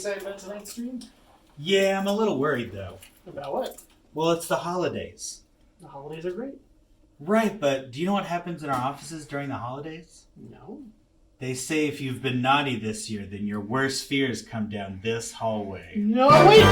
excited about tonight's stream? Yeah, I'm a little worried though. About what? Well, it's the holidays. The holidays are great. Right, but do you know what happens in our offices during the holidays? No. They say if you've been naughty this year, then your worst fears come down this hallway. No, wait!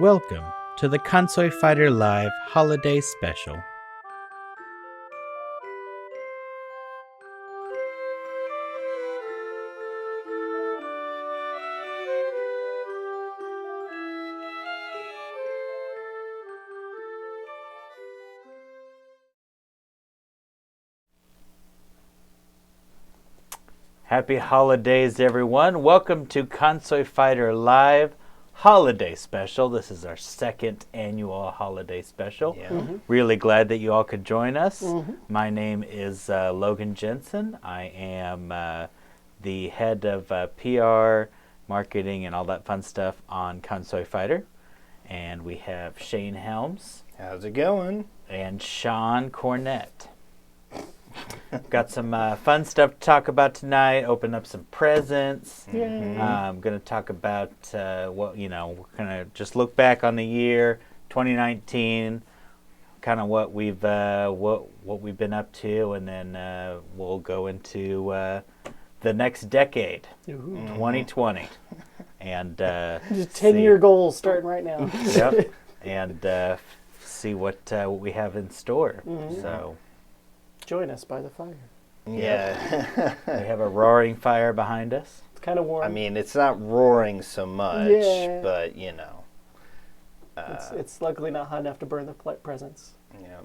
Welcome to the Konsui Fighter Live Holiday Special. Happy holidays, everyone. Welcome to Konsui Fighter Live Holiday Special. This is our second annual holiday special. Yeah. Mm-hmm. Really glad that you all could join us. Mm-hmm. My name is Logan Jensen. I am the head of PR, marketing, and all that fun stuff on Konsui Fighter. And we have Shane Helms How's it going? and Sean Cornett. Got some fun stuff to talk about tonight. Open up some presents. I'm going to talk about we're going to just look back on the year 2019, kind of what we've been up to, and then we'll go into the next decade, 2020. And Just 10-year goals starting right now. yep, and see what we have in store. Mhm. So. Join us by the fire. Yeah. We have a roaring fire behind us. It's kind of warm. I mean, it's not roaring so much, Yeah. but you know. It's luckily not hot enough to burn the presents. Yeah.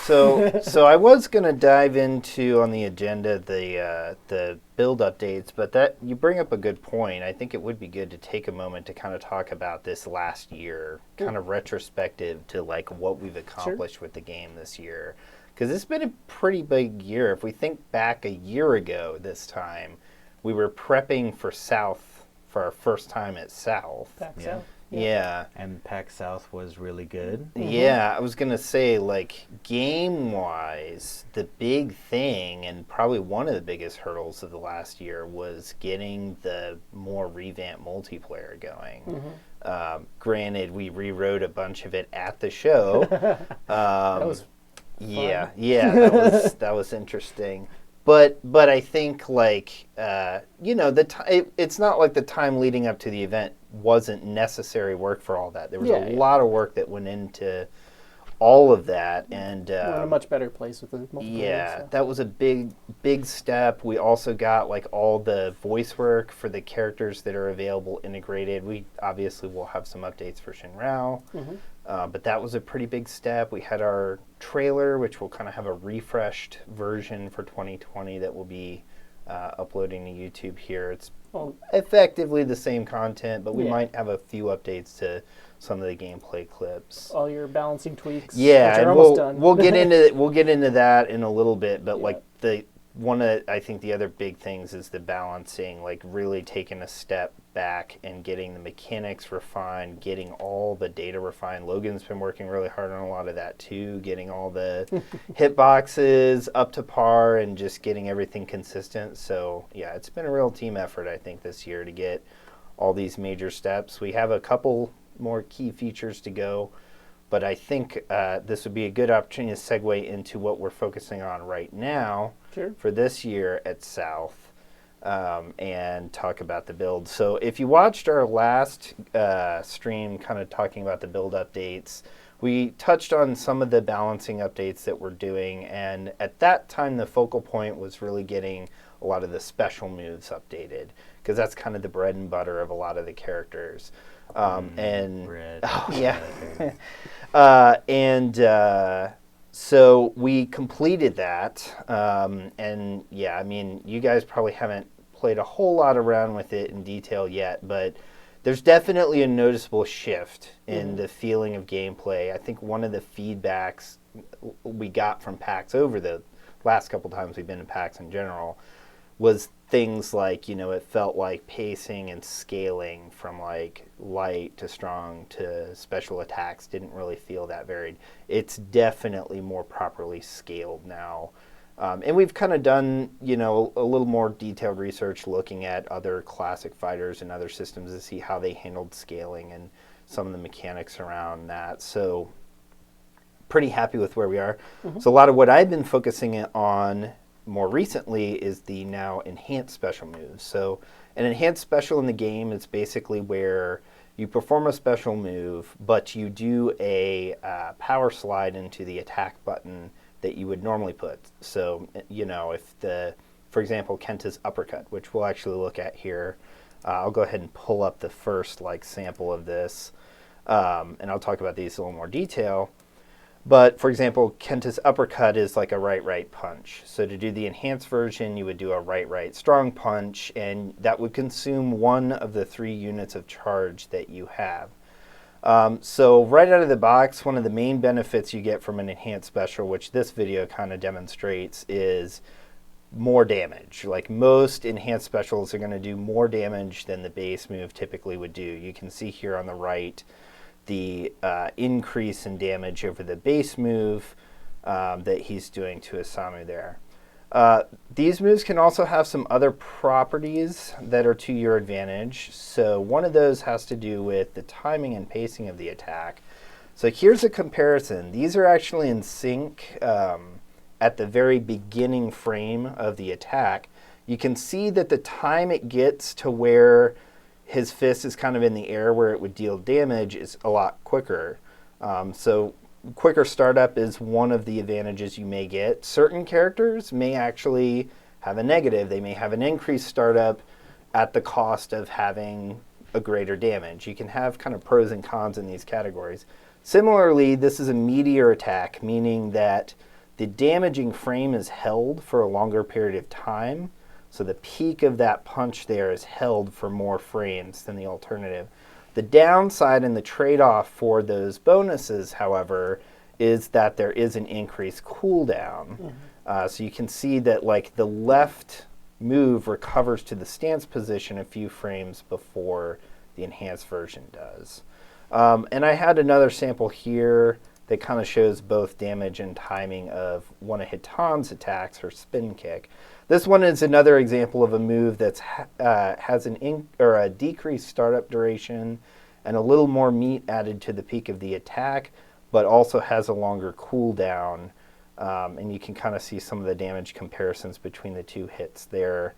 So I was gonna dive into on the agenda the build updates, but that you bring up a good point. I think it would be good to take a moment to kind of talk about this last year, kind of retrospective to like what we've accomplished with the game this year. Because it's been a pretty big year. If we think back a year ago this time, we were prepping for South for our first time at South. PAX Yeah. out. Yeah. And PAX South was really good. Yeah, I was going to say, like, game-wise, the big thing, and probably one of the biggest hurdles of the last year, was getting the more revamped multiplayer going. Granted, we rewrote a bunch of it at the show. That was Yeah, that was interesting. But I think like it's not like the time leading up to the event wasn't necessary work for all that. There was a lot of work that went into all of that, and we're in a much better place with the multiplayer. yeah, So. that was a big step. We also got like all the voice work for the characters that are available integrated. We obviously will have some updates for Shinrao. But that was a pretty big step. We had our trailer, which will kind of have a refreshed version for 2020 that will be uploading to YouTube here. It's effectively the same content, but we might have a few updates to some of the gameplay clips. All your balancing tweaks. Yeah, which are and almost done. we'll get into that in a little bit. But like I think the other big things is the balancing, like really taking a step back and getting the mechanics refined, getting all the data refined. Logan's been working really hard on a lot of that too, getting all the hitboxes up to par and just getting everything consistent. So yeah, it's been a real team effort, I think, this year to get all these major steps. We have a couple more key features to go, but I think this would be a good opportunity to segue into what we're focusing on right now for this year at South. And talk about the build. So if you watched our last stream kind of talking about the build updates, we touched on some of the balancing updates that we're doing, and at that time the focal point was really getting a lot of the special moves updated, because that's kind of the bread and butter of a lot of the characters. So we completed that, and yeah, I mean, you guys probably haven't played a whole lot around with it in detail yet, but there's definitely a noticeable shift in the feeling of gameplay. I think one of the feedbacks we got from PAX over the last couple times we've been to PAX in general was things like, it felt like pacing and scaling from like light to strong to special attacks didn't really feel that varied. It's definitely more properly scaled now. And we've kind of done, a little more detailed research looking at other classic fighters and other systems to see how they handled scaling and some of the mechanics around that. So pretty happy with where we are. So a lot of what I've been focusing on more recently is the now enhanced special moves. So an enhanced special in the game is basically where you perform a special move, but you do a power slide into the attack button that you would normally put. So, for example, Kenta's uppercut, which we'll actually look at here. I'll go ahead and pull up the first sample of this, and I'll talk about these in a little more detail. But, for example, Kenta's uppercut is like a right punch. So to do the enhanced version, you would do a right strong punch, and that would consume one of the 3 units of charge that you have. So right out of the box, one of the main benefits you get from an enhanced special, which this video kind of demonstrates, is more damage. Like most enhanced specials are going to do more damage than the base move typically would do. You can see here on the right the increase in damage over the base move that he's doing to Isamu there. These moves can also have some other properties that are to your advantage. So one of those has to do with the timing and pacing of the attack. So here's a comparison. These are actually in sync at the very beginning frame of the attack. You can see that the time it gets to where his fist is kind of in the air where it would deal damage is a lot quicker. So quicker startup is one of the advantages you may get. Certain characters may actually have a negative. They may have an increased startup at the cost of having a greater damage. You can have kind of pros and cons in these categories. Similarly, this is a meteor attack, meaning that the damaging frame is held for a longer period of time. So the peak of that punch there is held for more frames than the alternative. The downside and the trade-off for those bonuses, however, is that there is an increased cooldown. So you can see that the left move recovers to the stance position a few frames before the enhanced version does. And I had another sample here that kind of shows both damage and timing of one of Hitan's attacks, her spin kick. This one is another example of a move that has a decreased startup duration and a little more meat added to the peak of the attack, but also has a longer cooldown. And you can kind of see some of the damage comparisons between the 2 hits there.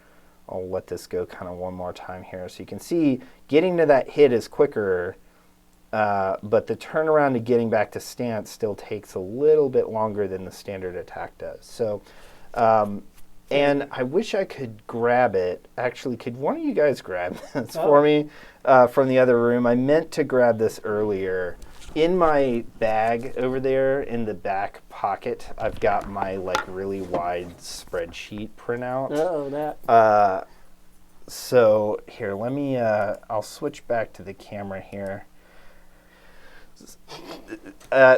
I'll let this go kind of one more time here. So you can see getting to that hit is quicker, but the turnaround to getting back to stance still takes a little bit longer than the standard attack does. So, and I wish I could grab it. Actually, could one of you guys grab this for me from the other room? I meant to grab this earlier. In my bag over there in the back pocket, I've got my really wide spreadsheet printout. Oh, that. So here, let me, I'll switch back to the camera here.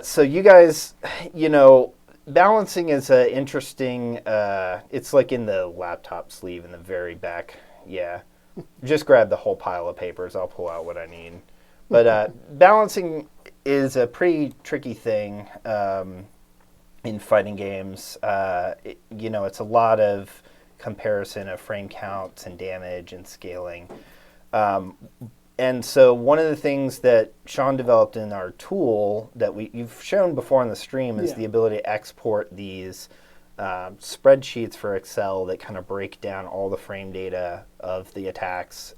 So you guys, balancing is interesting. It's in the laptop sleeve in the very back. Yeah. Just grab the whole pile of papers. I'll pull out what I need. But balancing is a pretty tricky thing in fighting games. It's a lot of comparison of frame counts and damage and scaling. And so one of the things that Sean developed in our tool that you've shown before on the stream is the ability to export these spreadsheets for Excel that kind of break down all the frame data of the attacks.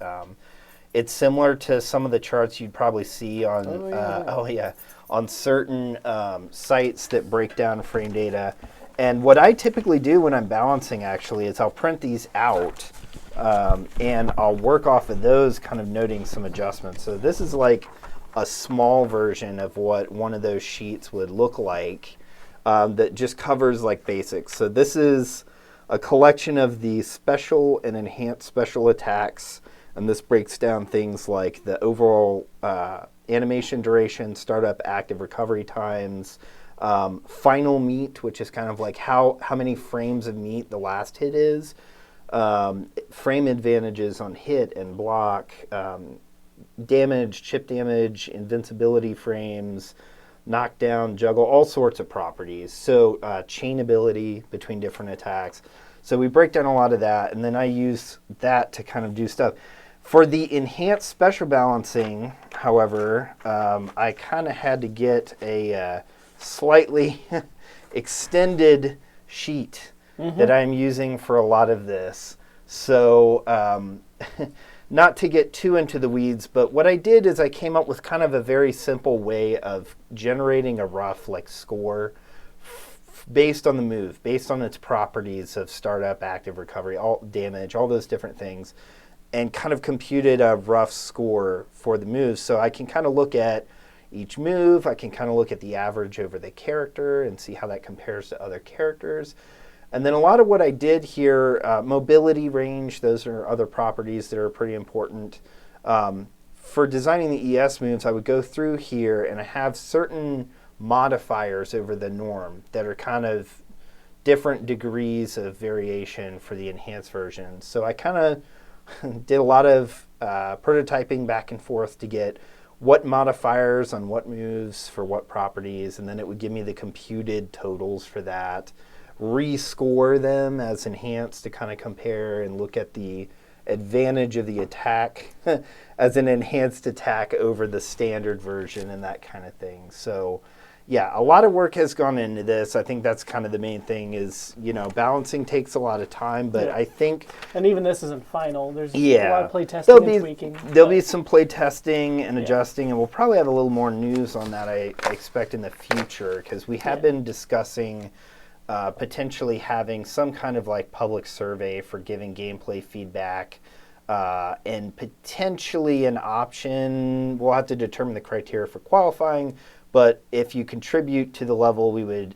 It's similar to some of the charts you'd probably see on on certain sites that break down frame data. And what I typically do when I'm balancing actually is I'll print these out and I'll work off of those, kind of noting some adjustments. So this is a small version of what one of those sheets would look like that just covers basics. So this is a collection of the special and enhanced special attacks. And this breaks down things like the overall animation duration, startup active recovery times, final meat, which is kind of how many frames of meat the last hit is, frame advantages on hit and block, damage, chip damage, invincibility frames, knockdown, juggle, all sorts of properties. So chain ability between different attacks. So we break down a lot of that, and then I use that to kind of do stuff. For the enhanced special balancing, however, I kind of had to get a slightly extended sheet that I'm using for a lot of this. So not to get too into the weeds, but what I did is I came up with kind of a very simple way of generating a rough score based on the move, based on its properties of startup, active, recovery, all damage, all those different things, and kind of computed a rough score for the moves. So I can kind of look at each move, I can kind of look at the average over the character and see how that compares to other characters. And then a lot of what I did here, mobility range, those are other properties that are pretty important. For designing the ES moves, I would go through here and I have certain modifiers over the norm that are kind of different degrees of variation for the enhanced version. So I kind of did a lot of prototyping back and forth to get what modifiers on what moves for what properties, and then it would give me the computed totals for that. Rescore them as enhanced to kind of compare and look at the advantage of the attack as an enhanced attack over the standard version and that kind of thing. So yeah, a lot of work has gone into this. I think that's kind of the main thing is, balancing takes a lot of time, but I think... And even this isn't final. There's a lot of play testing and tweaking. There'll be some play testing and adjusting, and we'll probably have a little more news on that, I expect, in the future, because we have been discussing potentially having some kind of public survey for giving gameplay feedback, and potentially an option. We'll have to determine the criteria for qualifying, but if you contribute to the level, we would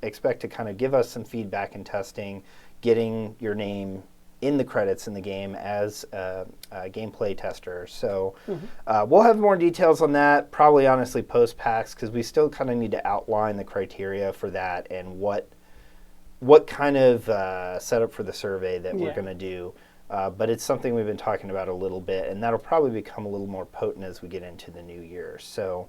expect to kind of give us some feedback and testing, getting your name in the credits in the game as a gameplay tester. So we'll have more details on that, probably honestly post-PAX, because we still kind of need to outline the criteria for that and what kind of setup for the survey that we're going to do. But it's something we've been talking about a little bit, and that'll probably become a little more potent as we get into the new year. So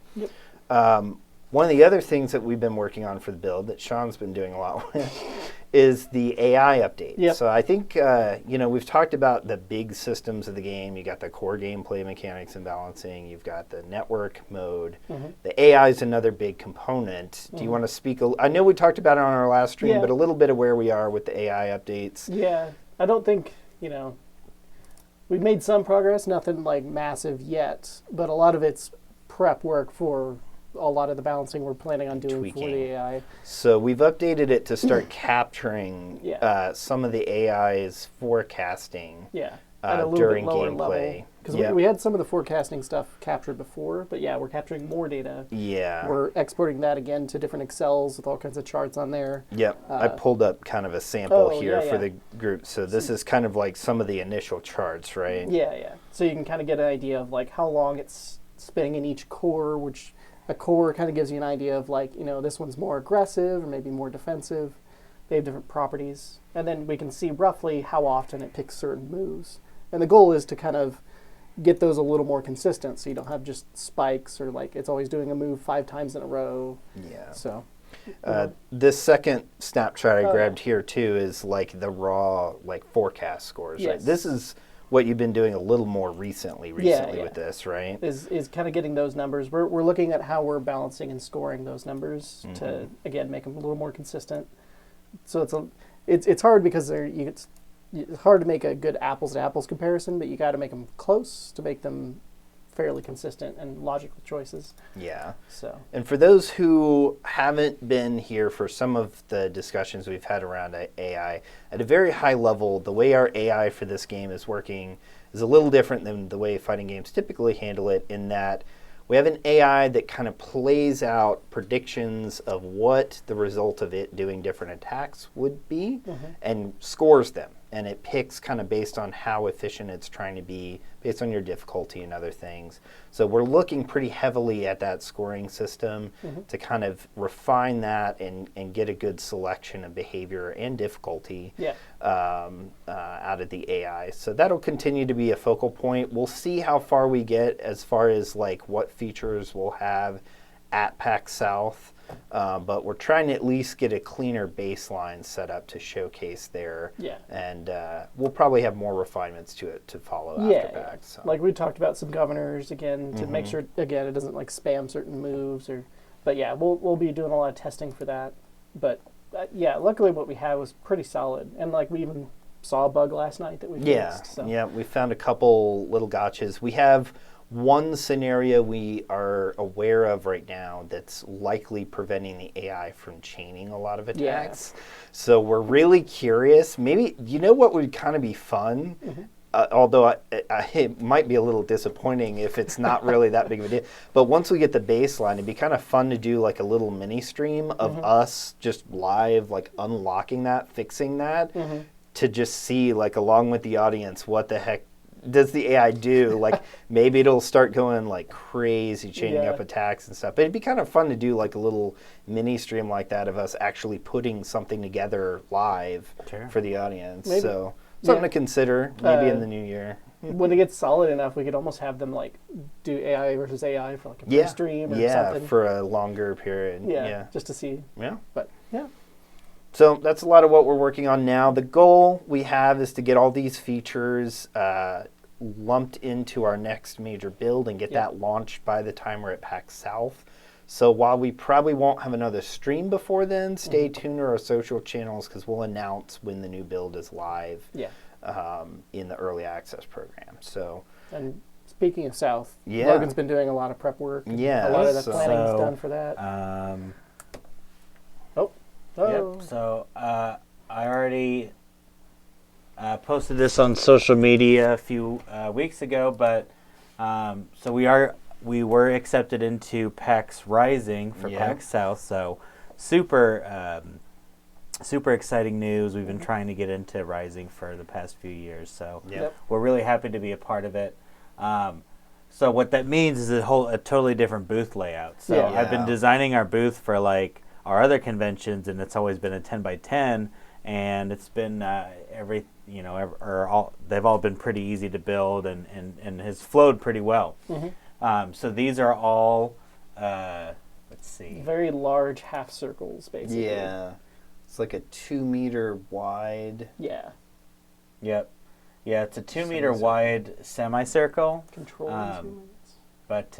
one of the other things that we've been working on for the build that Sean's been doing a lot with is the AI update. So I think, we've talked about the big systems of the game. You got the core gameplay mechanics and balancing. You've got the network mode. The AI is another big component. Do you want to speak? I know we talked about it on our last stream, but a little bit of where we are with the AI updates. Yeah, I don't think, we've made some progress, nothing massive yet, but a lot of it's prep work for a lot of the balancing we're planning on doing tweaking for the AI. So we've updated it to start capturing some of the AI's forecasting during gameplay. Because we had some of the forecasting stuff captured before, but we're capturing more data. We're exporting that again to different Excels with all kinds of charts on there. I pulled up kind of a sample here for the group. So this is kind of like some of the initial charts, right? So you can kind of get an idea of how long it's spinning in each core, which a core kind of gives you an idea of this one's more aggressive or maybe more defensive. They have different properties. And then we can see roughly how often it picks certain moves. And the goal is to kind of get those a little more consistent so you don't have just spikes or it's always doing a move 5 times in a row. So this second snapshot I grabbed here too is the raw forecast scores. Right? This is what you've been doing a little more recently with this, right? Is kind of getting those numbers. We're looking at how we're balancing and scoring those numbers to, again, make them a little more consistent. So it's hard because it's hard to make a good apples-to-apples comparison, but you got to make them close to make them fairly consistent and logical choices. So, and for those who haven't been here for some of the discussions we've had around AI, at a very high level, the way our AI for this game is working is a little different than the way fighting games typically handle it, in that we have an AI that kind of plays out predictions of what the result of it doing different attacks would be and scores them. and it picks kind of based on how efficient it's trying to be, based on your difficulty and other things. So we're looking pretty heavily at that scoring system to kind of refine that and get a good selection of behavior and difficulty out of the AI. So that'll continue to be a focal point. We'll see how far we get as far as like what features we'll have at PAX South. But we're trying to at least get a cleaner baseline set up to showcase there. Yeah. And we'll probably have more refinements to it to follow after PAX. So. Like we talked about some governors again to make sure again it doesn't like spam certain moves but yeah, we'll be doing a lot of testing for that. But yeah, luckily what we had was pretty solid, and like we even saw a bug last night that we fixed. So. Yeah, we found a couple little gotchas. We have one scenario we are aware of right now that's likely preventing the AI from chaining a lot of attacks. Yeah. So we're really curious. Maybe, you know what would kind of be fun? Although it might be a little disappointing if it's not really that big of a deal. But once we get the baseline, it'd be kind of fun to do like a little mini stream of us just live, like unlocking that, fixing that, to just see like along with the audience what the heck does the AI do? Like maybe it'll start going like crazy, chaining up attacks and stuff. But it'd be kind of fun to do like a little mini stream like that of us actually putting something together live for the audience. Maybe. So something to consider maybe in the new year. When it gets solid enough, we could almost have them like do AI versus AI for like a stream or something. Yeah, for a longer period. Yeah, just to see. Yeah. But yeah. So that's a lot of what we're working on now. The goal we have is to get all these features lumped into our next major build and get that launched by the time we're at PAX South. So while we probably won't have another stream before then, stay tuned to our social channels because we'll announce when the new build is live in the early access program. So. And speaking of South, Logan's been doing a lot of prep work. Yeah. A lot of the planning is done for that. Yep. So I already posted this on social media a few weeks ago, but so we were accepted into PAX Rising for PAX South. So super exciting news. We've been trying to get into Rising for the past few years, so we're really happy to be a part of it. So what that means is a totally different booth layout. So I've been designing our booth for like our other conventions, and it's always been a 10x10, and it's been they've all been pretty easy to build and has flowed pretty well. So these are all let's see, very large half circles basically. Yeah, it's like a 2 meter wide. Yeah. Yep. Yeah, it's a 2 meter wide semicircle. Control instruments. But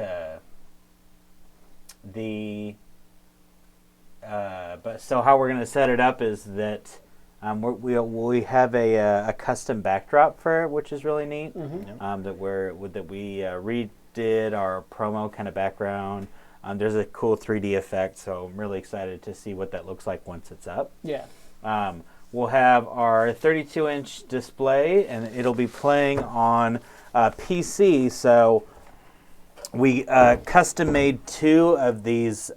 so how we're going to set it up is that we have a custom backdrop for it, which is really neat. That we redid our promo kind of background. There's a cool 3D effect, so I'm really excited to see what that looks like once it's up. Yeah. We'll have our 32-inch display, and it'll be playing on PC. So we custom made 2 of these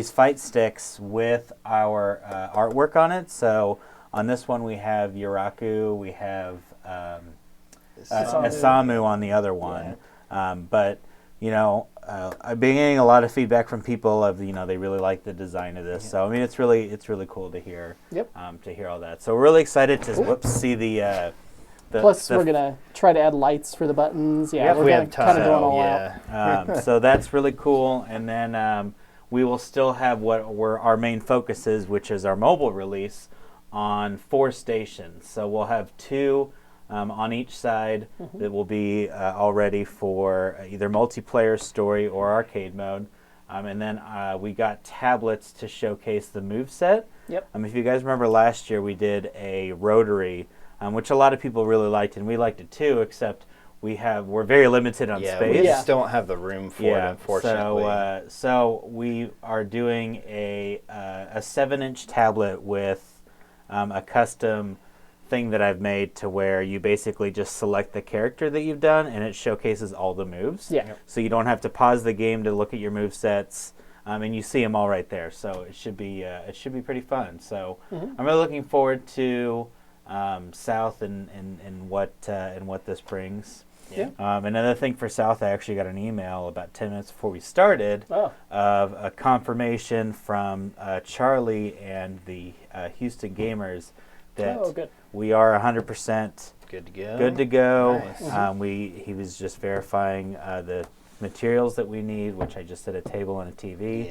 fight sticks with our artwork on it. So on this one we have Yuraku, we have Isamu on the other one. But I've been getting a lot of feedback from people of they really like the design of this. So I mean it's really cool to hear to hear all that. So we're really excited to see the plus we're gonna try to add lights for the buttons. We're kind of going all out. So that's really cool. And then we will still have what our main focus is, which is our mobile release on 4 stations. So we'll have 2 on each side that will be all ready for either multiplayer, story, or arcade mode. And then we got tablets to showcase the moveset. Yep. If you guys remember last year, we did a rotary, which a lot of people really liked, and we liked it too, except we're very limited on space. We just don't have the room for it, unfortunately. So we are doing a 7-inch tablet with a custom thing that I've made to where you basically just select the character that you've done, and it showcases all the moves. Yeah. So you don't have to pause the game to look at your move sets, and you see them all right there. So it should be pretty fun. So I'm really looking forward to South and what this brings. Yeah. Another thing for South, I actually got an email about 10 minutes before we started Oh. of a confirmation from Charlie and the Houston Gamers that Oh, good. we are 100% Good to go. good to go. Nice. He was just verifying the materials that we need, which I just did a table and a TV.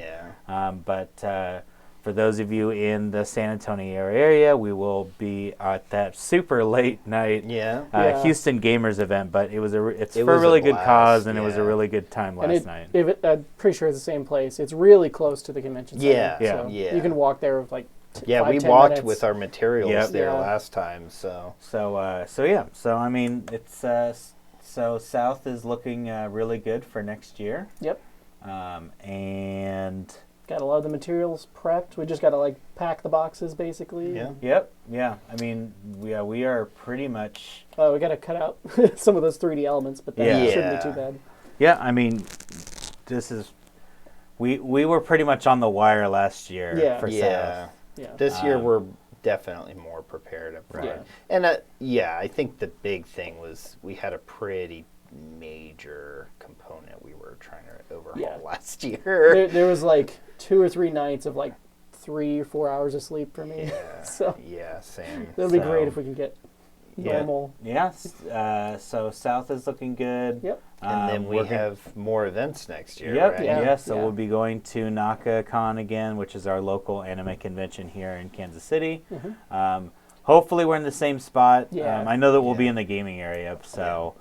Yeah. But for those of you in the San Antonio area, we will be at that super late night Yeah. Yeah. Houston Gamers event. But it's It for a was a really good blast, cause, and it was a yeah. really good time And last night. I'm pretty sure it's the same place. It's really close to the convention center. Yeah, yeah. So yeah. you can walk there with like Yeah, 5, we 10 walked minutes. with our materials Yep. there Yeah. last time, so. So yeah. So I mean, it's so South is looking really good for next year. Yep. And Got a lot of the materials prepped. We just got to like pack the boxes basically. Yeah. yep, yeah. I mean, we are pretty much. We got to cut out some of those 3D elements, but that Yeah. shouldn't be Yeah. too bad. Yeah, I mean, this is. We were pretty much on the wire last year Yeah. for Yeah. South. Yeah. This year we're definitely more prepared up front. Right. And yeah, I think the big thing was we had a pretty major component we were trying to overhaul Yeah. last year. There was like 2 or 3 nights of like 3 or 4 hours of sleep for me. Yeah. So Yeah, same. it'll be So- great if we can get Yeah. normal. Yes. So South is looking good. Yep. And then we we're gonna- have more events next year, Yep. right? Yeah. So we'll be going to NakaCon again, which is our local anime convention here in Kansas City. Hopefully, we're in the same spot. Yeah. I know that we'll be Yeah. in the gaming area, so.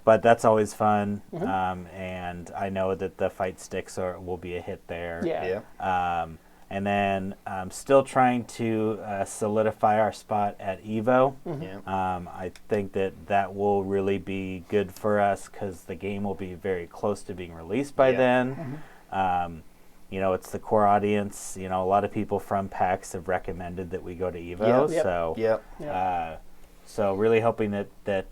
But that's always fun, Mm-hmm. and I know that the fight sticks will be a hit there. Yeah. Yeah. And then still trying to solidify our spot at Evo. Yeah. I think that will really be good for us because the game will be very close to being released by Yeah. then. It's the core audience. A lot of people from PAX have recommended that we go to Evo. Yeah. Yep. So, Yep. Yeah. so really hoping that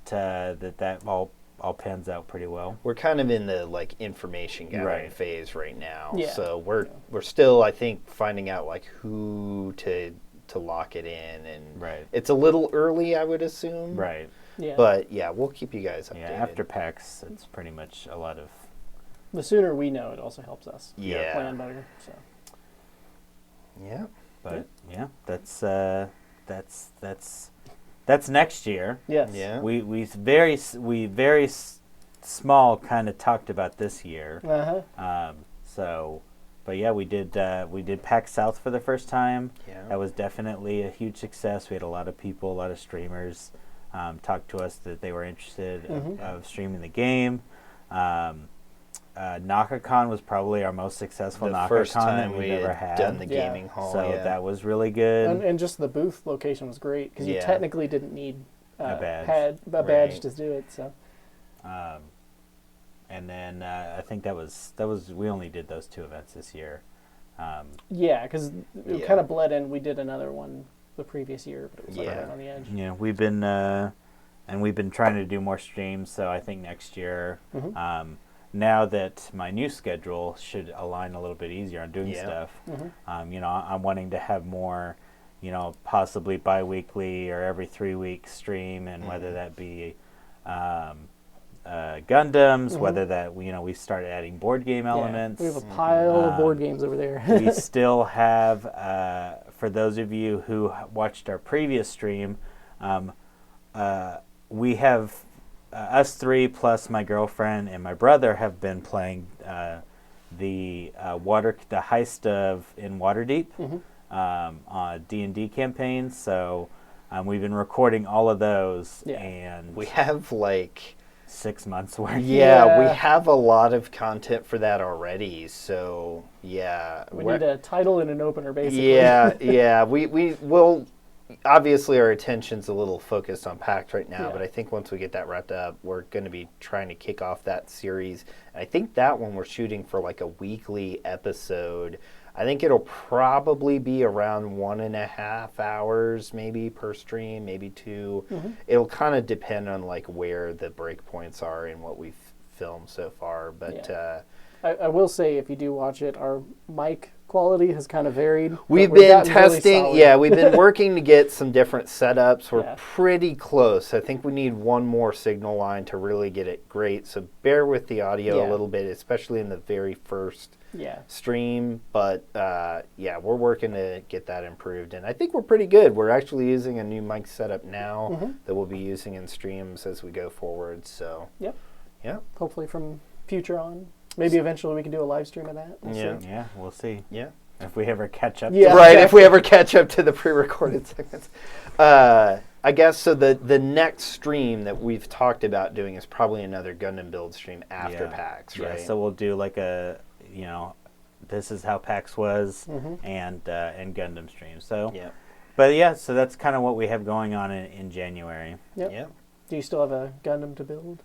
all pans out pretty well. We're kind of in the like information gathering Right. phase right now. Yeah. So we're still, I think, finding out like who to lock it in, and Right. it's a little early, I would assume. Right. Yeah. But yeah, we'll keep you guys updated. Yeah. After PAX, it's pretty much a lot of. the sooner we know, it also helps us Yeah. plan better. So Yeah. But yeah, that's next year. yes. Yeah. We very small kind of talked about this year. Uh-huh. But yeah, we did PAX South for the first time. Yeah. That was definitely a huge success. We had a lot of people, a lot of streamers talk to us that they were interested of streaming the game. NakaCon was probably our most successful The first NakaCon time that we we've ever had had. done the Yeah. gaming hall. So yeah. that was really good. And just the booth location was great because you Yeah. technically didn't need A badge. a badge Right. to do it. So And then I think that was we only did those 2 events this year. yeah, because it Yeah. kind of bled in. We did another one the previous year, but it was like Yeah. right on the edge. Yeah, we've been trying to do more streams. So I think next year, Mm-hmm. now that my new schedule should align a little bit easier on doing Yeah. stuff, Mm-hmm. I'm wanting to have more, possibly bi-weekly or every 3-week stream, and whether that be Gundams, whether that we started adding board game elements. We have a pile of board games over there. We still have, for those of you who watched our previous stream, we have us 3 plus my girlfriend and my brother have been playing the heist in Waterdeep on D&D campaigns. So we've been recording all of those, Yeah. and We have like 6 months worth. Yeah, we Yeah. have a lot of content for that already. So yeah, we need a title and an opener, basically. yeah. We will. Obviously, our attention's a little focused on PAX right now, Yeah. but I think once we get that wrapped up, we're going to be trying to kick off that series. And I think that one we're shooting for like a weekly episode. I think it'll probably be around 1.5 hours, maybe per stream, maybe 2. It'll kind of depend on like where the breakpoints are in what we've filmed so far. But I will say, if you do watch it, our mic quality has kind of varied. but We've we've been gotten really testing, solid. we've been working to get some different setups. We're Yeah. pretty close. I think we need one more signal line to really get it great. So bear with the audio a Yeah. little bit, especially in the very first Yeah. stream. But we're working to get that improved. And I think we're pretty good. We're actually using a new mic setup now Mm-hmm. that we'll be using in streams as we go forward. So, Yep. yeah. Hopefully from future on. Maybe eventually we can do a live stream of that. We'll Yeah. see. Yeah, we'll see Yeah. if we ever catch up. Yeah. Right, if we ever catch up to the pre-recorded segments. I guess so the next stream that we've talked about doing is probably another Gundam build stream after PAX, right? Yeah, so we'll do like this is how PAX was Mm-hmm. and Gundam stream. So, Yeah. but yeah, so that's kind of what we have going on in January. Yep. Yeah. Do you still have a Gundam to build?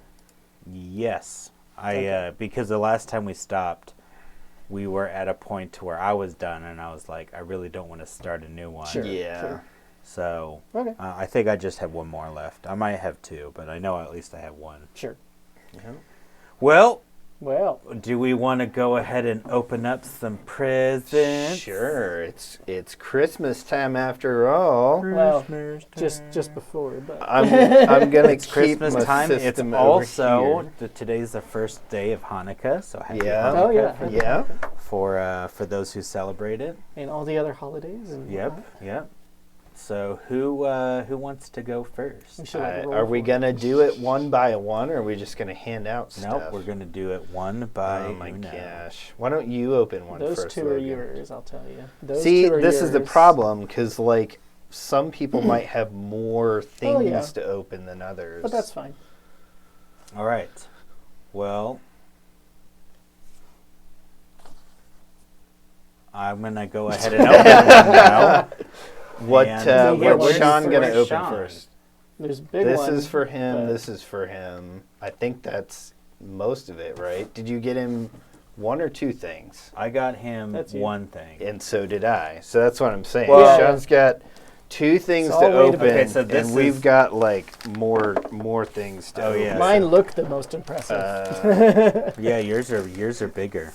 Yes, Okay. because the last time we stopped, we were at a point to where I was done, and I was like, I really don't want to start a new one. Sure. Yeah. Sure. So Okay. I think I just have one more left. I might have two, but I know at least I have one. Sure. Yeah. Well, Well, do we want to go ahead and open up some presents? Sure. It's Christmas time after all. well, just before, but I'm gonna It's keep Christmas my time. It's system over also here. today's the first day of Hanukkah, so happy Yeah. Hanukkah Oh, yeah. Yeah. for those who celebrate it. and all the other holidays. And Yep, yep. So who wants to go first? We should like, roll Are we for it. gonna do it one by one, or are we just gonna hand out stuff? Nope, we're gonna do it one by Oh my uno. gosh! Why don't you open one Those first? two are Logan? yours, I'll tell you. Those See, two are this is the yours. problem because like some people might have more things Oh, yeah. to open than others. But that's fine. All right. Well, I'm gonna go ahead and open one now. what And yeah, what's where's- Sean gonna where's open Sean? first? There's a big This one. is for him. but- This is for him. I think that's most of it, right? Did you get him one or two things? I got him That's you. one thing. And so did I. So that's what I'm saying. Well- Sean's got two things So to I'll wait a open, bit. Okay, so this and we've is- got like more things to Oh, open. yeah. Mine look the most impressive. Yeah, yours are bigger.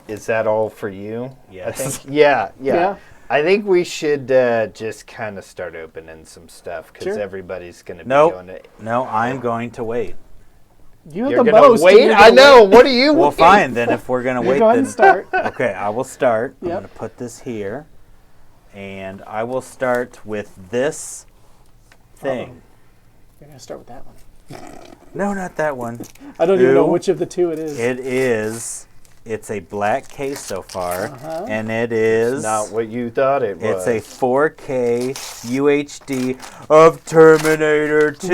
Is that all for you? Yes. I think, yeah. Yeah. I think we should just kind of start opening some stuff because Sure. everybody's going to be Nope. going to. No, I'm going to wait. You have You're the going to most. wait? You're I gonna know. wait. What do you Well, wait? fine then. If we're gonna You wait, go ahead then and start. okay, I will start. I'm Yep. gonna put this here, and I will start with this thing. You're gonna start with that one. No, not that one. I don't even know Ew. which of the two it is. It is. It's a black case so far, Uh-huh. and it is. Not what you thought it was. It's a 4K UHD of Terminator 2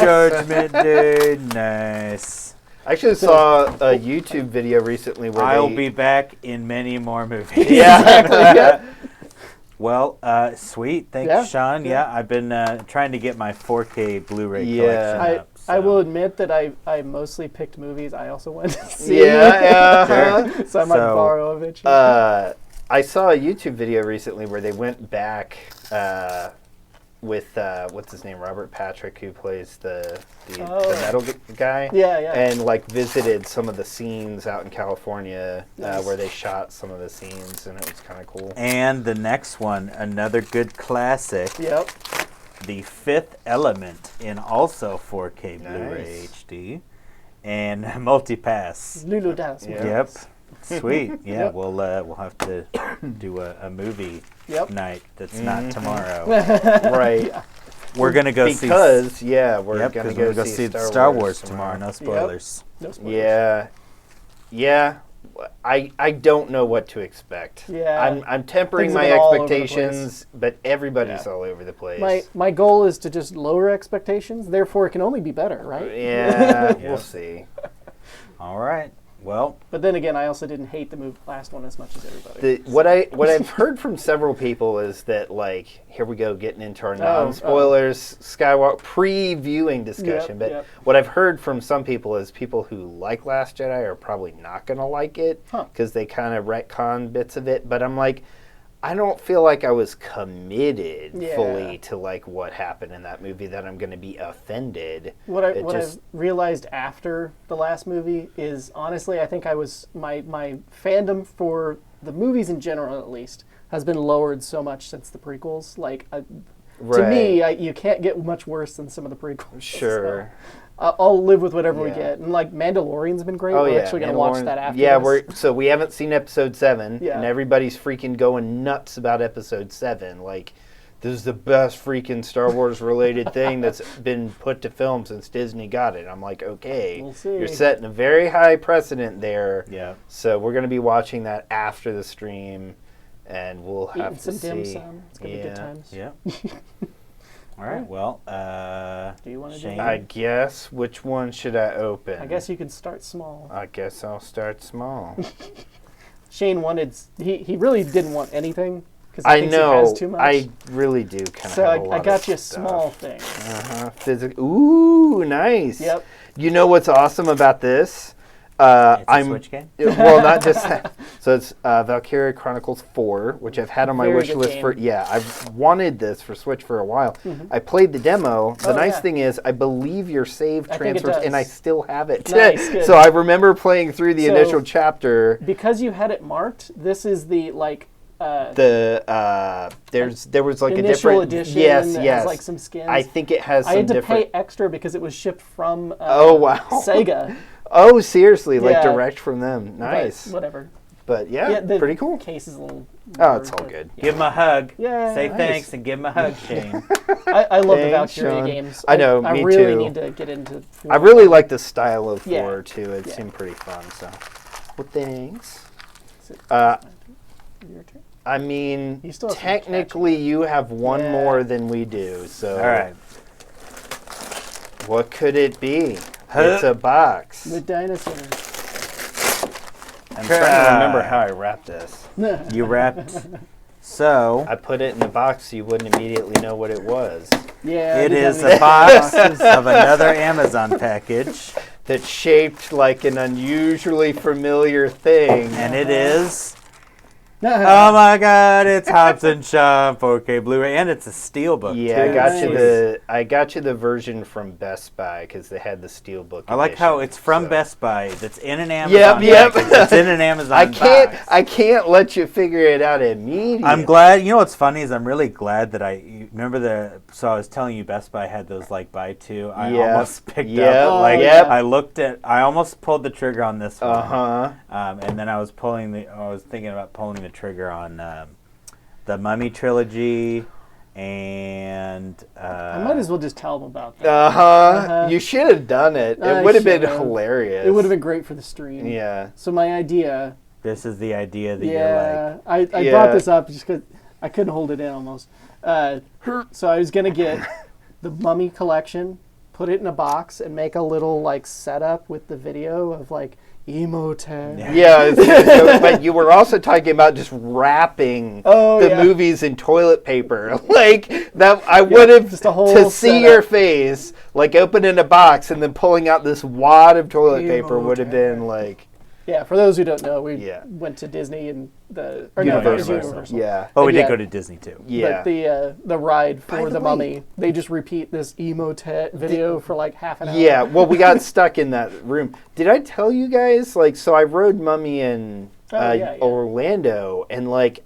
Judgment Day. Nice. I actually saw a YouTube video recently where I'll they. be back in many more movies. Yeah. Well, sweet. Thanks, Yeah, Sean. yeah. Yeah, I've been trying to get my 4K Blu-ray Yeah. collection up. I will so- admit that I mostly picked movies I also went to see. Yeah. So I might So, borrow eventually. I saw a YouTube video recently where they went back with what's his name, Robert Patrick, who plays the Oh. metal guy. Yeah, yeah. And like visited some of the scenes out in California Nice. where they shot some of the scenes, and it was kind of cool. And the next one, another good classic, Yep. The Fifth Element in also 4K Blu-ray Nice. HD, and Multipass. Lulu dance. Yeah. Yep. Sweet. Yeah, Yep. we'll have to do a movie Yep. night that's not tomorrow. Right. We're gonna go see. Because we're Yep, gonna 'cause go, we're gonna see see Star Wars tomorrow. No spoilers. No spoilers. Yeah. I don't know what to expect. Yeah. I'm tempering Things my have been all over the expectations, but everybody's Yeah. all over the place. My goal is to just lower expectations. Therefore, it can only be better, right? Yeah, Yeah. we'll see. All right. Well, But then again, I also didn't hate the last one as much as everybody. What I've heard from several people is that like here we go getting into our non-spoilers Skywalker pre-viewing discussion. Yep, but yep. what I've heard from some people is people who like Last Jedi are probably not gonna like it Huh. because they kind of retcon bits of it. But I'm like, I don't feel like I was committed Yeah. fully to like what happened in that movie that I'm gonna be offended. What It I've just- realized after the last movie is honestly, I think I was my fandom for the movies in general, at least, has been lowered so much since the prequels. Like, to Right. me, you can't get much worse than some of the prequels. Sure. So, I'll live with whatever we Yeah. get. And like Mandalorian's been great. Oh We're yeah, actually gonna watch Mandalorian- that after. Yeah, this. so we haven't seen episode 7, Yeah. and everybody's freaking going nuts about episode 7. Like, this is the best freaking Star Wars related thing that's been put to film since Disney got it. I'm like, okay, We'll see. you're setting a very high precedent there. Yeah. So we're gonna be watching that after the stream, and we'll have Eating to some dim see. sum. It's gonna be good times. Yeah. All right. Well, Do you want to do Shane? that? I guess which one should I open? I guess you could start small. I guess I'll start small. Shane wanted. He really didn't want anything because I he know. has too much. I really do kind of. so have a lot I got of you a stuff. small thing. Physical. Ooh, nice. Yep. You know what's awesome about this? it's a I'm Switch game. well, not just that. So it's Valkyria Chronicles 4, which I've had on my Very wish good list game. for. Yeah, I've wanted this for Switch for a while. I played the demo. The Oh, nice yeah. thing is, I believe your save I think it transfers, and I does. still have it. Nice, good. So I remember playing through the So- initial chapter. Because you had it marked, this is the like There was like a initial different edition. Yes, that yes. has like some skins. I think it has some I had to different. pay extra because it was shipped from Oh, wow. Sega. Oh, seriously, like Yeah. direct from them. But Nice. whatever. But yeah, the pretty cool. Case is a little. Oh, weird, it's all but- good. Give him a hug. Yeah, Say nice. thanks and give him a hug, Shane. I love the Thanks, Valkyria Sean. games. I know, I me really too. need to get into. I really like the style of 4 Yeah. too. It Yeah. seemed pretty fun. So, well, thanks. Is it- your turn? I mean, You still have some technically, you have one Yeah. more than we do. So, All right. what could it be? Huh. It's a box. The dinosaurs. I'm trying to remember how I wrapped this. You wrapped. So I put it in the box so you wouldn't immediately know what it was. Yeah. it we is got a box of another Amazon package, That's shaped like an unusually familiar thing. and it is. Oh my God! It's Hobson Shaw 4K Blu-ray, and it's a steel book. Yeah, too. I got you the version from Best Buy because they had the steelbook. I like how edition, it's from so. Best Buy. That's in an Amazon. Yep. package. It's in an Amazon. box. I can't let you figure it out immediately. I'm glad. You know what's funny is I'm really glad that you remember the. So I was telling you, Best Buy had those like buy two. I Yeah. almost picked Yep. up. Like Yep. I almost pulled the trigger on this one. Uh-huh. And then I was thinking about pulling the trigger on the Mummy trilogy, and I might as well just tell them about that. Uh-huh. You should have done it. I It would have been should've. hilarious. It would have been great for the stream. Yeah. So my idea. this is the idea that Yeah, I Yeah. brought this up just because I couldn't hold it in almost. So I was gonna get the Mummy collection, put it in a box, and make a little like setup with the video of like Emotet. Yeah, but you were also talking about just wrapping the yeah. movies in toilet paper. Like that, I would have just a whole to see setup. your face, like opening a box and then pulling out this wad of toilet paper would have been like, Yeah, for those who don't know, we Yeah. went to Disney and it Universal. was Universal. Yeah, Oh, we Yeah. did go to Disney too. yeah. But the ride By for the the way- Mummy, they just repeat this Emotet video for like half an hour. Yeah, well, we got stuck in that room. Did I tell you guys? Like, so I rode Mummy in Yeah. Orlando, and like,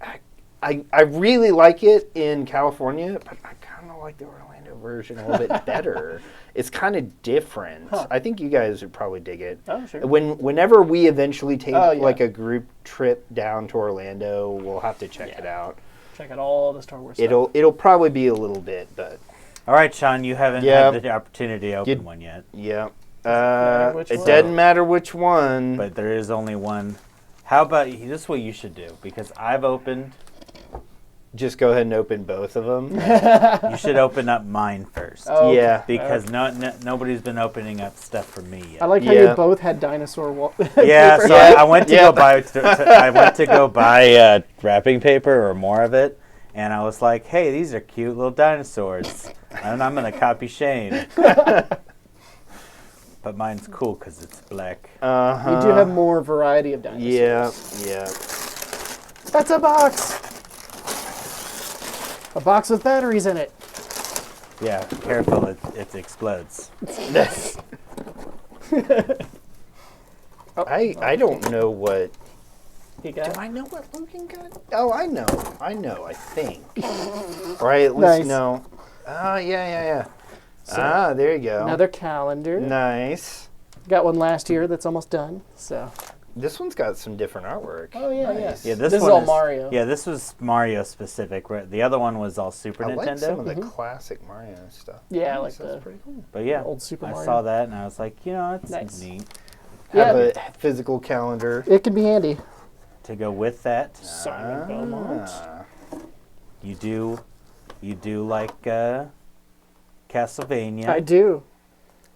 I really like it in California, but I kind of like the Orlando version a little bit better. It's kind of different. Huh. I think you guys would probably dig it. Oh, sure. Whenever we eventually take Oh, yeah. like a group trip down to Orlando, we'll have to check it out. Check out all the Star Wars stuff. It'll probably be a little bit, but All right, Sean, you haven't Yeah. had the opportunity to open one yet, yeah. matter which It one? doesn't matter which one. but there is only one. How about this is what you should do, because I've opened. Just go ahead and open both of them. You should open up mine first. Oh, okay. Yeah. Because nobody's been opening up stuff for me yet. I like how Yeah. you both had dinosaur Yeah, paper. so I went to go buy wrapping paper or more of it, and I was like, "Hey, these are cute little dinosaurs," and I'm gonna copy Shane. But mine's cool because it's black. Uh-huh. You do have more variety of dinosaurs. Yeah. That's a box! A box with batteries in it. Yeah, careful, it explodes. I don't know what he got. Do I know what Logan got? Oh, I know. I think. Or I at least Nice. know. Ah, yeah. So, there you go. Another calendar. Nice. Got one last year that's almost done. So. This one's got some different artwork. Oh yeah, Nice. Yeah, This this is one all Mario. Yeah, this was Mario specific. Right? The other one was all Super I Nintendo. like some of the classic Mario stuff. Yeah, I Nice, like that's the pretty cool. But yeah, old Super I Mario. saw that and I was like, that's Nice. neat Have Yeah. a physical calendar. It can be handy. to go with that. Simon Belmont. Ah. You do like Castlevania. I do.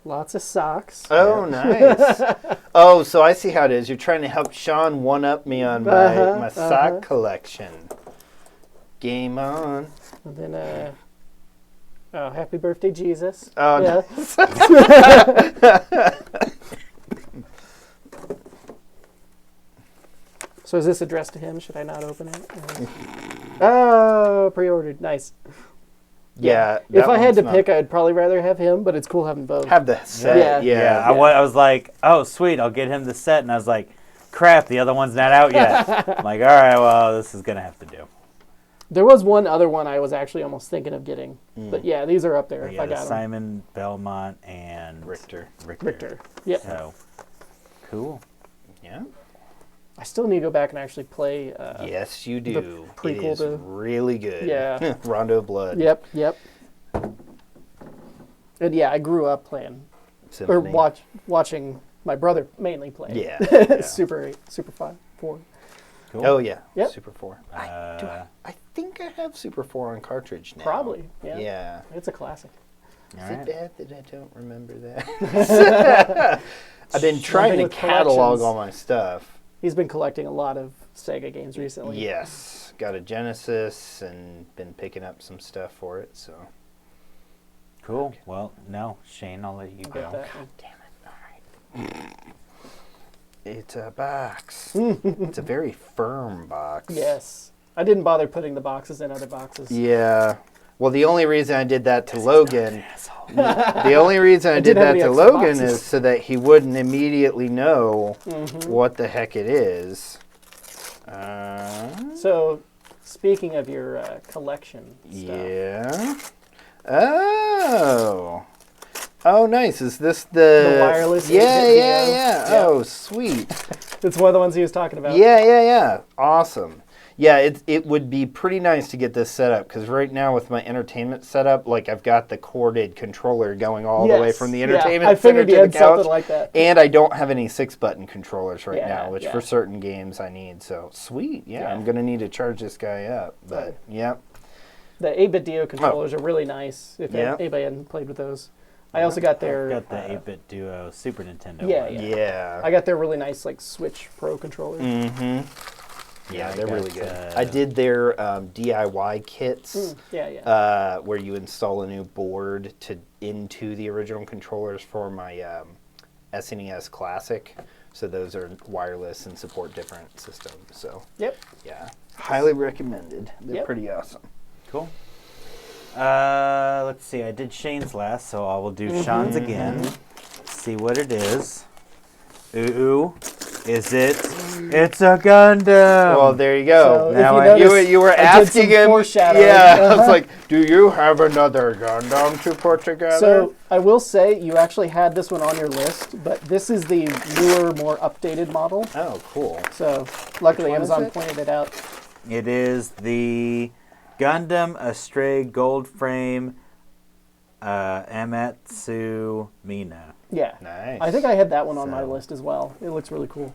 Lots of socks. Oh, nice. Oh, so I see how it is. You're trying to help Sean one-up me on my sock collection. Game on. And then, happy birthday, Jesus. Oh, yeah. So is this addressed to him? Should I not open it? Oh, pre-ordered. Nice. Yeah. If that I had one's to not- pick, I'd probably rather have him, but it's cool having both. Have the set. Yeah. Yeah. I was like, oh sweet, I'll get him the set, and I was like, crap, the other one's not out yet. I'm like, all right, well, this is gonna have to do. There was one other one I was actually almost thinking of getting. But yeah, these are up there if Yeah, I the got them. Simon Belmont and Richter. Richter. Yep. So cool. Yeah. I still need to go back and actually play. Yes, you do. It prequel is to- really good. Yeah. Rondo of Blood. Yep. And yeah, I grew up playing Symphony. or watching my brother mainly play. Yeah. Yeah. Super 4. Cool. Oh yeah. Yep. Super 4. I think I have Super 4 on cartridge now. Probably. Yeah. Yeah. It's a classic. All Is it right. bad that I don't remember that? I've been trying to with catalog collections. all my stuff. He's been collecting a lot of Sega games recently. Yes. Got a Genesis and been picking up some stuff for it, so. Cool. Well, no, Shane, I'll let you I'll go. get that one. Damn it. All right. It's a box. It's a very firm box. Yes. I didn't bother putting the boxes in other boxes. Yeah. Well, the only reason I did that to Logan, the only reason I did didn't have that any to extra Logan boxes. is so that he wouldn't immediately know what the heck it is. So, speaking of your collection stuff. Yeah. Oh, nice. Is this the wireless Yeah, 8-bit yeah, Neo? yeah. Yeah. Oh, sweet. It's one of the ones he was talking about. Yeah. Awesome. Yeah, it would be pretty nice to get this set up because right now with my entertainment setup, like I've got the corded controller going all the way Yes. from the Yeah, entertainment I center figured you to the had something couch, like that. and I don't have any 6-button controllers right Yeah, now, which yeah. for certain games I need. So sweet, yeah, Yeah. I'm gonna need to charge this guy up, but Right. yeah, The 8-bit Dio controllers are really nice. If Yeah. anybody hadn't played with those, I also got their. Got the 8-bit Duo Super Nintendo Yeah, one. yeah. yeah. I got their really nice like Switch Pro controllers. Mm-hmm. Yeah, I they're really got, good. I did their DIY kits. Yeah. Where you install a new board into the original controllers for my SNES Classic. So those are wireless and support different systems. So Yep. yeah, highly recommended. They're Yep. pretty awesome. Cool. Let's see. I did Shane's last, so I will do Sean's again. See what it is. Ooh. Is it? It's a Gundam. Well, there you go. So, if Now you notice, You were I did asking some him. foreshadowing. Yeah, I was like, "Do you have another Gundam to put together?" So I will say you actually had this one on your list, but this is the newer, more updated model. oh, cool. So luckily Which one is Amazon it? pointed it out. It is the Gundam Astray Gold Frame Amatsu Mina. Yeah. Nice. I think I had that one on my So- list as well. It looks really cool.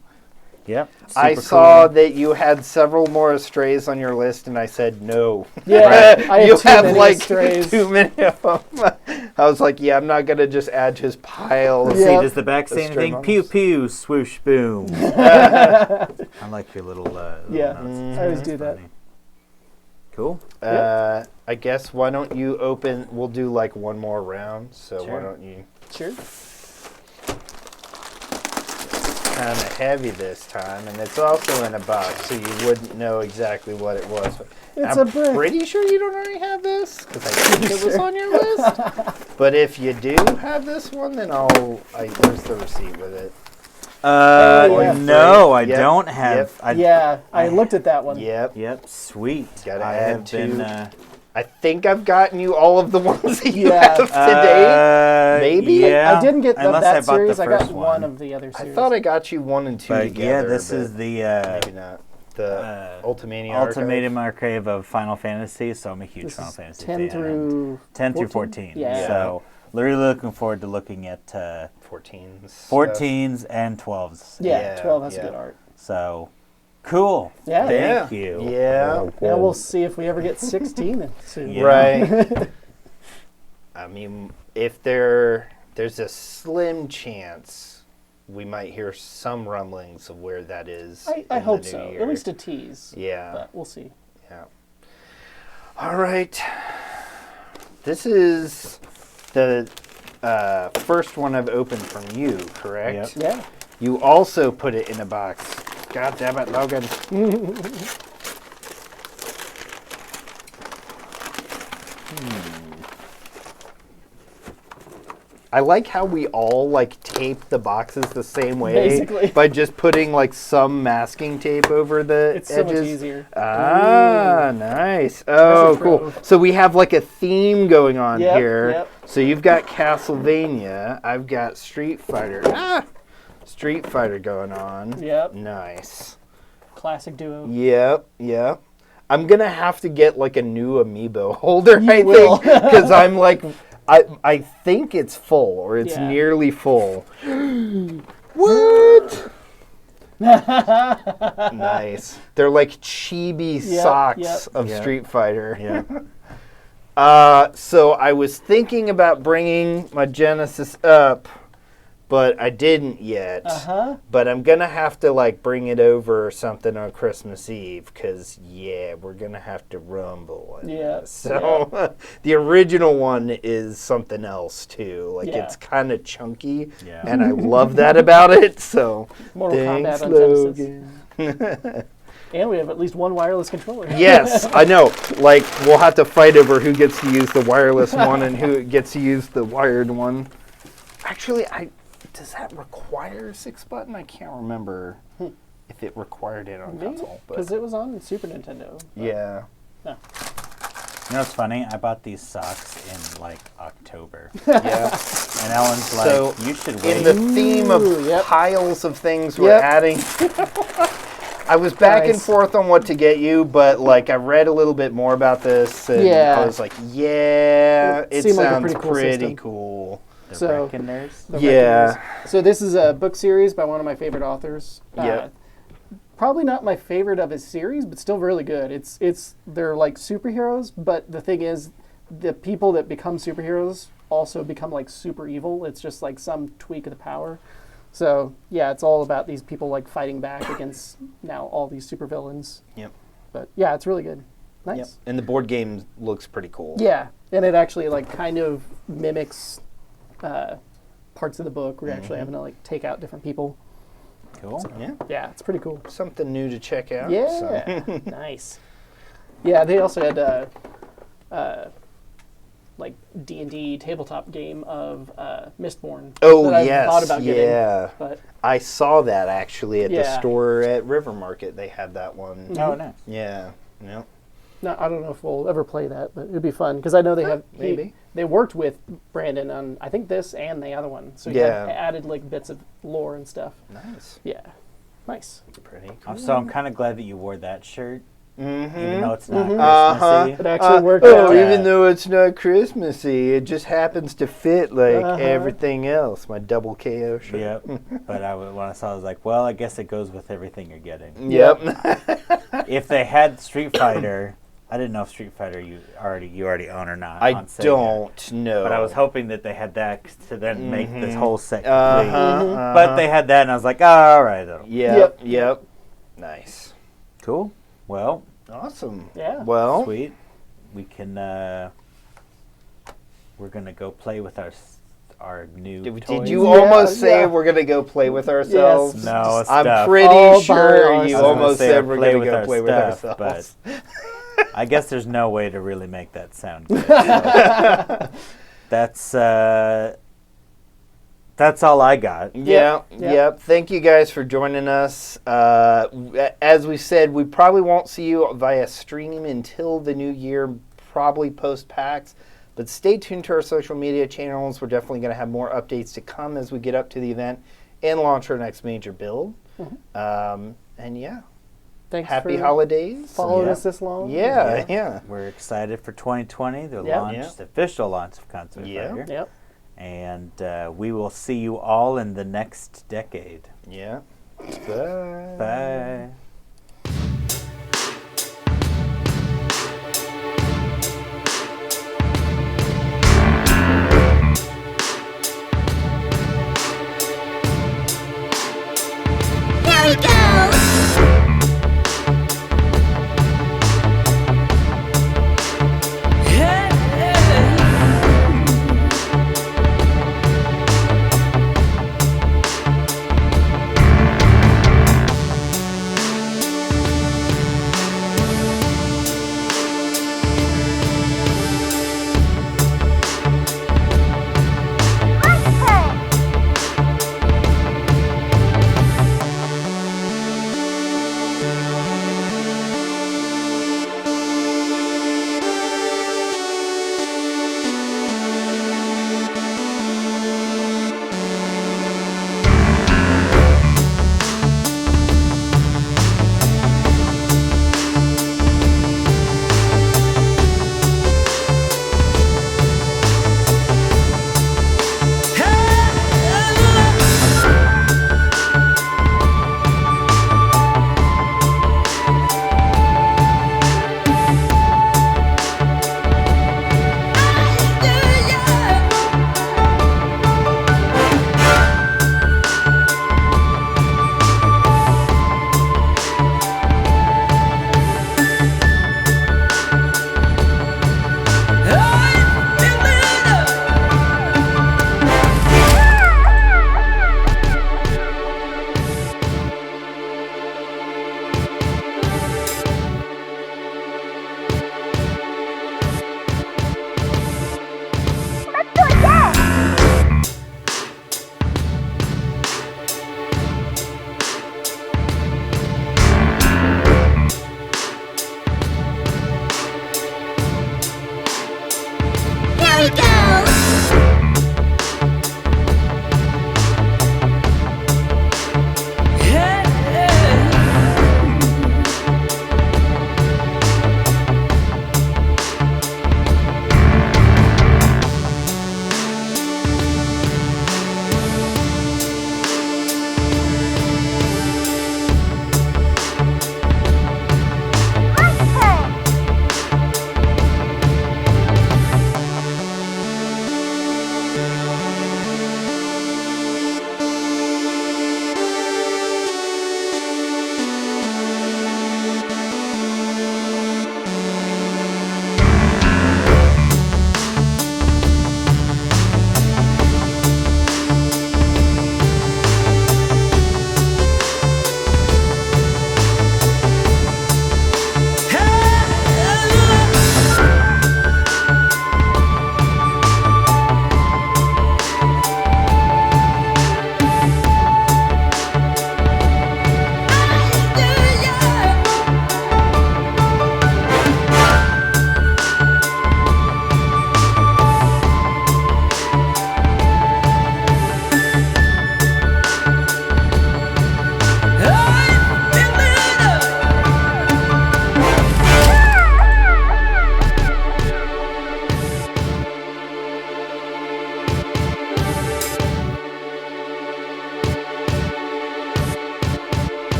Yep. I super saw cool. that you had several more Astrays on your list, and I said no. Yeah, I You have too have many like Astrays. too many of them. I was like, yeah, I'm not gonna just add to his pile. Let's Yeah. see, does the back say Astray anything? Pew models. pew, swoosh boom. I like your little. Yeah, notes. I always do that. Funny. Cool. I guess why don't you open? We'll do like one more round. So Sure. why don't you? Sure. Kind of heavy this time, and it's also in a box, so you wouldn't know exactly what it was. It's I'm a brick. pretty sure you don't already have this because I think it was on your list. But if you do have this one, then there's the receipt with it. yeah. No, I Yep, don't have. yep. I looked at that one. Yep. Yep, sweet. Gotta I add have two. been. I think I've gotten you all of the ones that you Yeah. have today. Maybe? Yeah. I didn't get unless that I bought series. the I got first one of the other I series. thought I got you 1 and 2 But together. yeah, this but is the maybe not. The Ultimania Ultimatum Archive of Final Fantasy. So I'm a huge This Final is Fantasy 10 fan. through 10 through 14? 14. Yeah. So really looking forward to looking at 14s. 14s and 12s. Yeah, 12 has yeah. good art. So cool. Yeah. Thank you. Yeah. Now we'll see if we ever get 16 soon. Yeah. Right. I mean, if there's a slim chance we might hear some rumblings of where that is. I in hope the new so. year. At least a tease. Yeah. But we'll see. Yeah. All right. This is the first one I've opened from you, correct? Yep. Yeah. You also put it in a box. God damn it, Logan. I like how we all like tape the boxes the same way Basically. by just putting like some masking tape over the It's so edges. much easier. Ah, nice. Oh, That's a cool. pro. So we have like a theme going on Yep, here. yep. So you've got Castlevania. I've got Street Fighter. Street Fighter going on. Yep. Nice. Classic duo. Yep, yep. I'm gonna have to get like a new amiibo holder, I will. think, because I'm like, I think it's full or it's Yeah. nearly full. What? Nice. They're like chibi Yep, socks yep. of Yep. Street Fighter. Yeah. So I was thinking about bringing my Genesis up, but I didn't yet. But I'm gonna have to like bring it over or something on Christmas Eve, because yeah, we're gonna have to rumble. in Yeah, this. So the original one is something else too. Like Yeah. it's kind of chunky, Yeah. and I love that about it. So Mortal thanks, Kombat on Genesis. Logan. And we have at least one wireless controller. Yes, I know. Like, we'll have to fight over who gets to use the wireless one and who gets to use the wired one. Actually, does that require a 6-button? I can't remember if it required it on console. Because But it was on Super Nintendo. but- yeah. No. You know what's funny? I bought these socks in like October. Yeah. And Ellen's like, So, you should In wait. the theme of Ooh, yep. piles of things we're Yep. adding, I was back and Nice. forth on what to get you, but like I read a little bit more about this, and Yeah. I was like, yeah, it seemed like a sounds pretty cool pretty system. cool. The So- Reckoners. The Yeah. Reckoners. So this is a book series by one of my favorite authors. Yep. Probably not my favorite of his series, but still really good. They're like superheroes, but the thing is, the people that become superheroes also become like super evil. It's just like some tweak of the power. So yeah, it's all about these people like fighting back against now all these supervillains. Yep. But yeah, it's really good. Nice. Yep. And the board game looks pretty cool. Yeah, and it actually like kind of mimics parts of the book. We're actually having to like take out different people. Cool. Yeah. Yeah, it's pretty cool. Something new to check out. Yeah, nice. Yeah, they also had like D&D tabletop game of Mistborn. Oh, that I've yes. thought about getting, Yeah. but I saw that actually at the Yeah. store at River Market. They had that one. Oh, nice. Yeah. Yep. no, I don't know if we'll ever play that, but it'd be fun because I know they have maybe. they worked with Brandon on I think this and the other one, so Yeah. he added like bits of lore and stuff. Nice. Yeah, nice. Pretty cool. So I'm kind of glad that you wore that shirt, Mm-hmm. even though it's not Uh-huh. Christmassy. It actually worked Oh, out. even though it's not Christmassy, it just happens to fit like Uh-huh. everything else. My double KO shirt. Yep. But when I saw it, I was like, well, I guess it goes with everything you're getting. Yep. If they had Street Fighter, I didn't know if Street Fighter you already own or not. I on Sega. don't know. But I was hoping that they had that to then make this whole set complete. Uh-huh, But they had that, and I was like, oh, all right. Yep. Yep. Nice. Cool. Well, Awesome. Yeah. Well, sweet. We can. We're gonna go play with our new. did toys. you Yeah, almost say yeah. we're gonna go play with ourselves? Yes. No, I'm stuff. pretty All by sure ourselves. you I was almost said we're gonna go our play with stuff, ourselves. But I guess there's no way to really make that sound good. So that's That's all I got. Yeah, Yep. yep. Thank you guys for joining us. As we said, we probably won't see you via stream until the new year, probably post PAX. But stay tuned to our social media channels. We're definitely going to have more updates to come as we get up to the event and launch our next major build. And yeah, Thanks happy for holidays. following Yeah. us this long. Yeah. We're excited for 2020, the Yep. launch, the official launch of Konsui Yeah. Fire. Yep. And we will see you all in the next decade. Yeah. Bye. Bye.